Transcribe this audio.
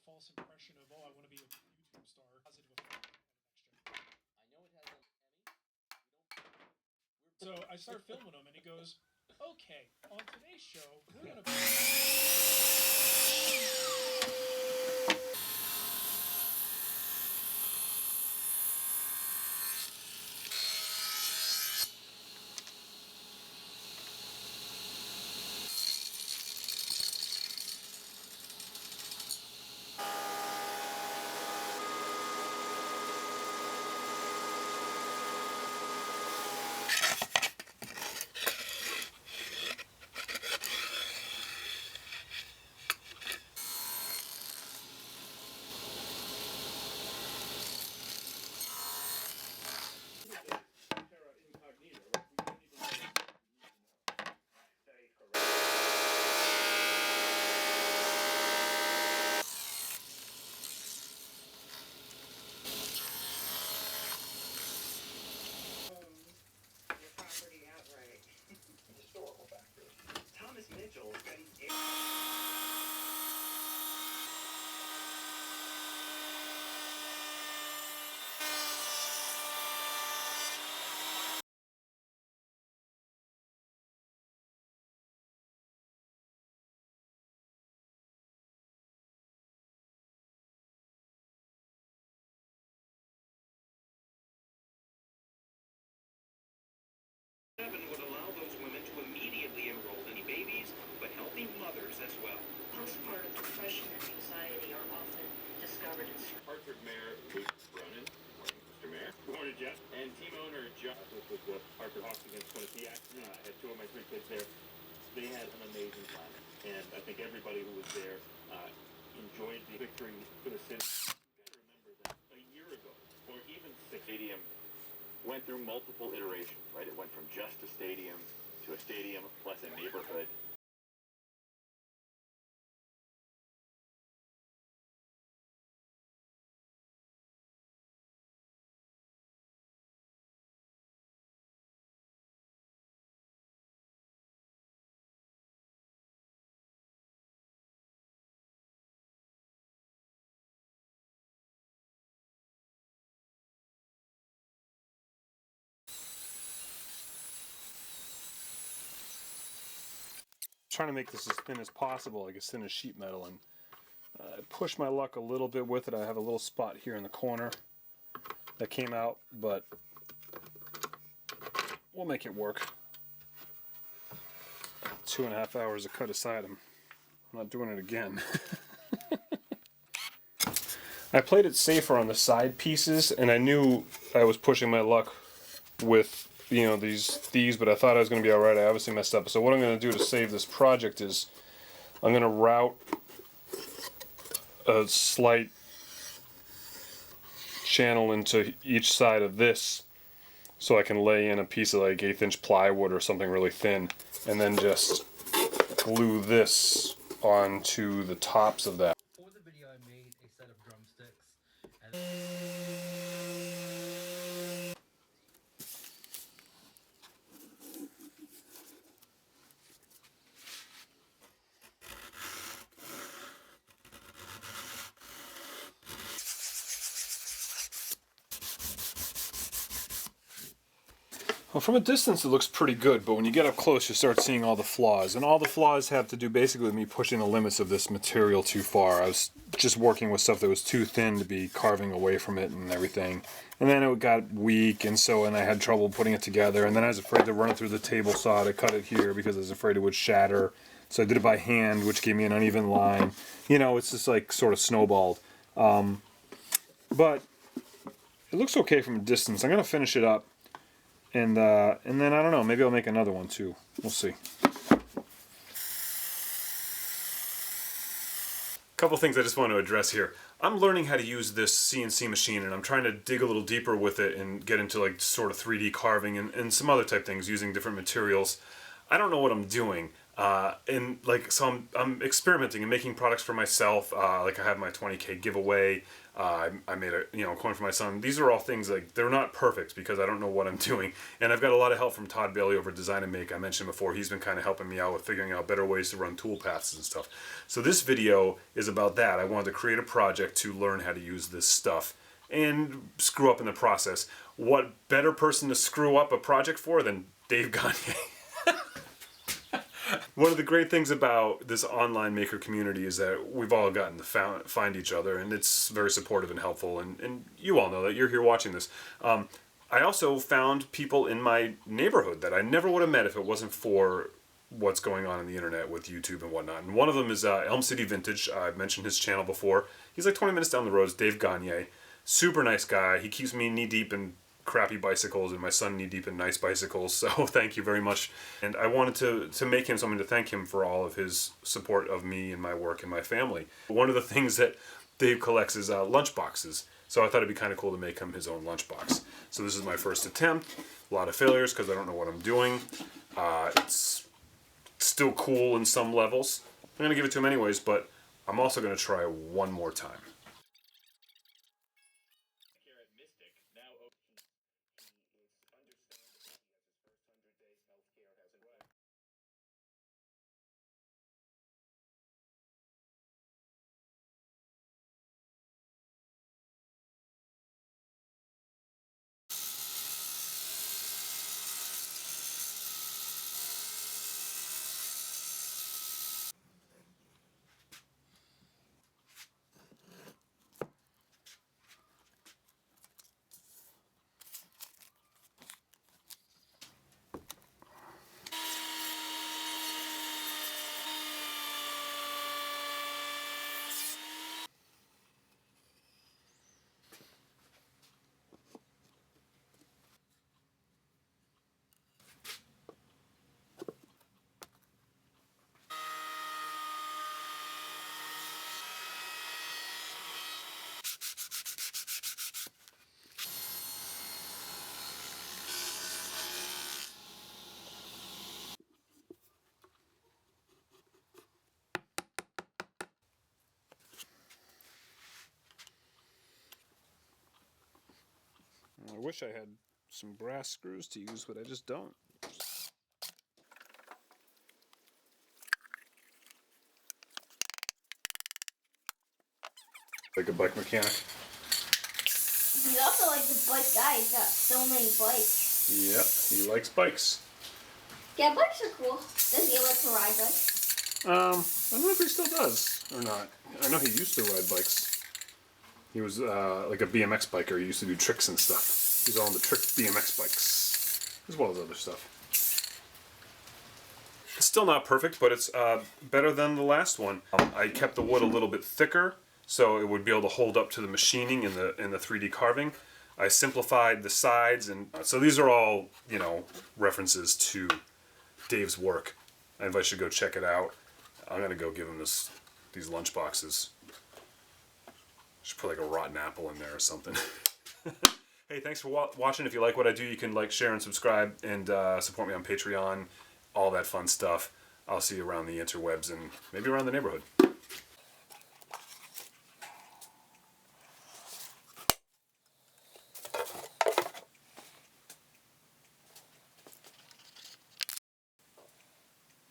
false impression of, oh, I want to be a YouTube star. Positive effect. I know it has an Emmy. So I start filming him, and he goes, okay, on today's show, we're going to be... Would allow those women to immediately enroll any babies, but healthy mothers as well. Postpartum depression and anxiety are often discovered in Hartford Mayor Luke Bronin, Mr. Mayor, good morning, Jeff, and team owner Jeff. This was the Hartford Hawks against Quinnipiac. I had two of my three kids there. They had an amazing time, and I think everybody who was there enjoyed the victory for the city. You got to remember that a year ago, or even six, stadium went through multiple iterations, right? It went from just a stadium to a stadium plus a neighborhood. Trying to make this as thin as possible, like as thin as sheet metal, and I pushed my luck a little bit with it. I have a little spot here in the corner that came out, but we'll make it work. 2.5 hours to cut aside. I'm not doing it again. I played it safer on the side pieces, and I knew I was pushing my luck with, you know, these, but I thought I was going to be alright. I obviously messed up. So what I'm going to do to save this project is I'm going to route a slight channel into each side of this so I can lay in a piece of like 1/8 inch plywood or something really thin, and then just glue this onto the tops of that. For the video, I made a set of drumsticks. And Well, from a distance it looks pretty good, but when you get up close you start seeing all the flaws. And all the flaws have to do basically with me pushing the limits of this material too far. I was just working with stuff that was too thin to be carving away from it and everything. And then it got weak, and I had trouble putting it together. And then I was afraid to run it through the table saw to cut it here because I was afraid it would shatter. So I did it by hand, which gave me an uneven line. You know, it's just like sort of snowballed. But it looks okay from a distance. I'm going to finish it up. And then, I don't know, maybe I'll make another one too. We'll see. Couple things I just want to address here. I'm learning how to use this CNC machine, and I'm trying to dig a little deeper with it and get into like sort of 3D carving and some other type things using different materials. I don't know what I'm doing. And like, so I'm experimenting and making products for myself. Like I have my 20K giveaway. I made a coin for my son. These are all things like they're not perfect because I don't know what I'm doing, and I've got a lot of help from Todd Bailey over at Design and Make. I mentioned before he's been kind of helping me out with figuring out better ways to run tool paths and stuff. So this video is about that. I wanted to create a project to learn how to use this stuff and screw up in the process. What better person to screw up a project for than Dave Gagne? One of the great things about this online maker community is that we've all gotten to find each other, and it's very supportive and helpful, and you all know that. You're here watching this. I also found people in my neighborhood that I never would have met if it wasn't for what's going on the internet with YouTube and whatnot. And one of them is Elm City Vintage. I've mentioned his channel before. He's like 20 minutes down the road. It's Dave Gagne. Super nice guy. He keeps me knee-deep in crappy bicycles and my son knee-deep in nice bicycles, so thank you very much. And I wanted to make him something to thank him for all of his support of me and my work and my family. One of the things that Dave collects is lunch boxes, so I thought it'd be kind of cool to make him his own lunchbox. So this is my first attempt. A lot of failures because I don't know what I'm doing. It's still cool in some levels. I'm gonna give it to him anyways, but I'm also gonna try one more time. I wish I had some brass screws to use, but I just don't. Like a bike mechanic. He's also like the bike guy. He's got so many bikes. Yep, he likes bikes. Yeah, bikes are cool. Does he like to ride bikes? I don't know if he still does or not. I know he used to ride bikes. He was like a BMX biker. He used to do tricks and stuff. He's all on the trick BMX bikes, as well as other stuff. It's still not perfect, but it's better than the last one. I kept the wood a little bit thicker, so it would be able to hold up to the machining in the 3D carving. I simplified the sides, and so these are all, you know, references to Dave's work. I invite you to go check it out. I'm gonna go give him these lunch boxes. Should put like a rotten apple in there or something. Hey, thanks for watching. If you like what I do, you can like, share, and subscribe, and support me on Patreon. All that fun stuff. I'll see you around the interwebs and maybe around the neighborhood.